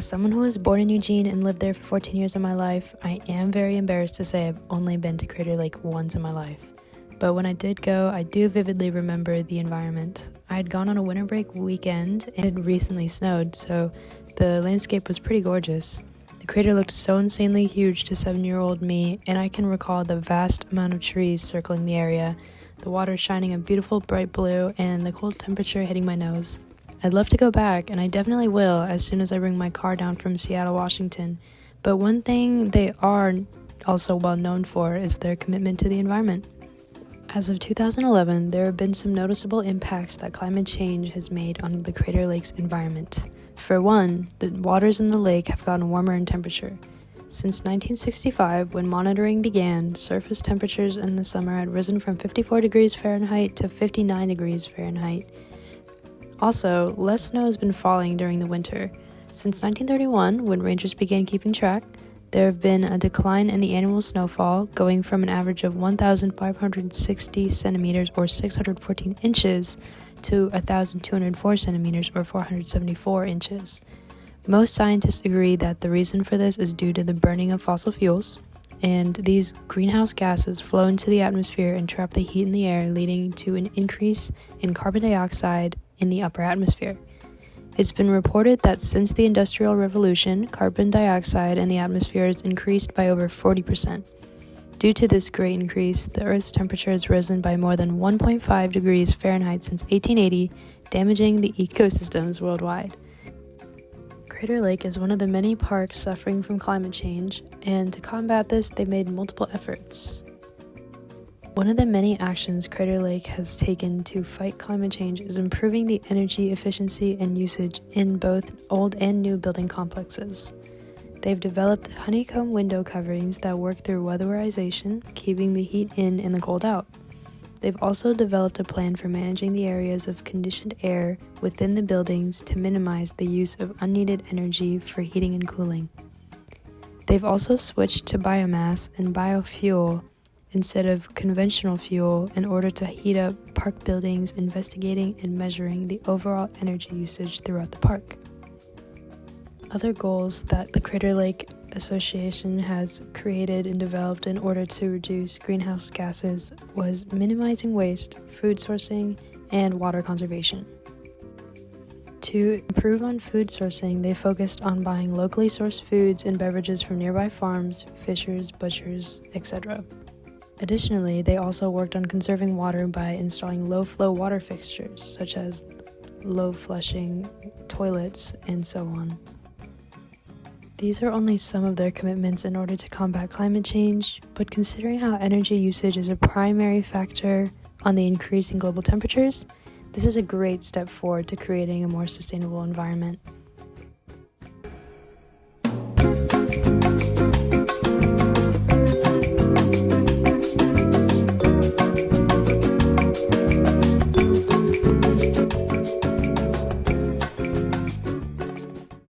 As someone who was born in Eugene and lived there for 14 years of my life, I am very embarrassed to say I've only been to Crater Lake once in my life. But when I did go, I do vividly remember the environment. I had gone on a winter break weekend and it had recently snowed, so the landscape was pretty gorgeous. The crater looked so insanely huge to 7-year-old me, and I can recall the vast amount of trees circling the area, the water shining a beautiful bright blue, and the cold temperature hitting my nose. I'd love to go back, and I definitely will as soon as I bring my car down from Seattle, Washington. But one thing they are also well known for is their commitment to the environment. As of 2011, there have been some noticeable impacts that climate change has made on the Crater Lake's environment. For one, the waters in the lake have gotten warmer in temperature. Since 1965, when monitoring began, surface temperatures in the summer had risen from 54 degrees Fahrenheit to 59 degrees Fahrenheit. Also, less snow has been falling during the winter. Since 1931, when rangers began keeping track, there have been a decline in the annual snowfall, going from an average of 1,560 centimeters or 614 inches to 1,204 centimeters or 474 inches. Most scientists agree that the reason for this is due to the burning of fossil fuels, and these greenhouse gases flow into the atmosphere and trap the heat in the air, leading to an increase in carbon dioxide in the upper atmosphere. It's been reported that since the Industrial Revolution, carbon dioxide in the atmosphere has increased by over 40%. Due to this great increase, the Earth's temperature has risen by more than 1.5 degrees Fahrenheit since 1880, damaging the ecosystems worldwide. Crater Lake is one of the many parks suffering from climate change, and to combat this, they made multiple efforts. One of the many actions Crater Lake has taken to fight climate change is improving the energy efficiency and usage in both old and new building complexes. They've developed honeycomb window coverings that work through weatherization, keeping the heat in and the cold out. They've also developed a plan for managing the areas of conditioned air within the buildings to minimize the use of unneeded energy for heating and cooling. They've also switched to biomass and biofuel instead of conventional fuel in order to heat up park buildings, investigating and measuring the overall energy usage throughout the park. Other goals that the Crater Lake Association has created and developed in order to reduce greenhouse gases was minimizing waste, food sourcing, and water conservation. To improve on food sourcing, they focused on buying locally sourced foods and beverages from nearby farms, fishers, butchers, etc. Additionally, they also worked on conserving water by installing low-flow water fixtures, such as low-flushing toilets and so on. These are only some of their commitments in order to combat climate change, but considering how energy usage is a primary factor on the increase in global temperatures, this is a great step forward to creating a more sustainable environment.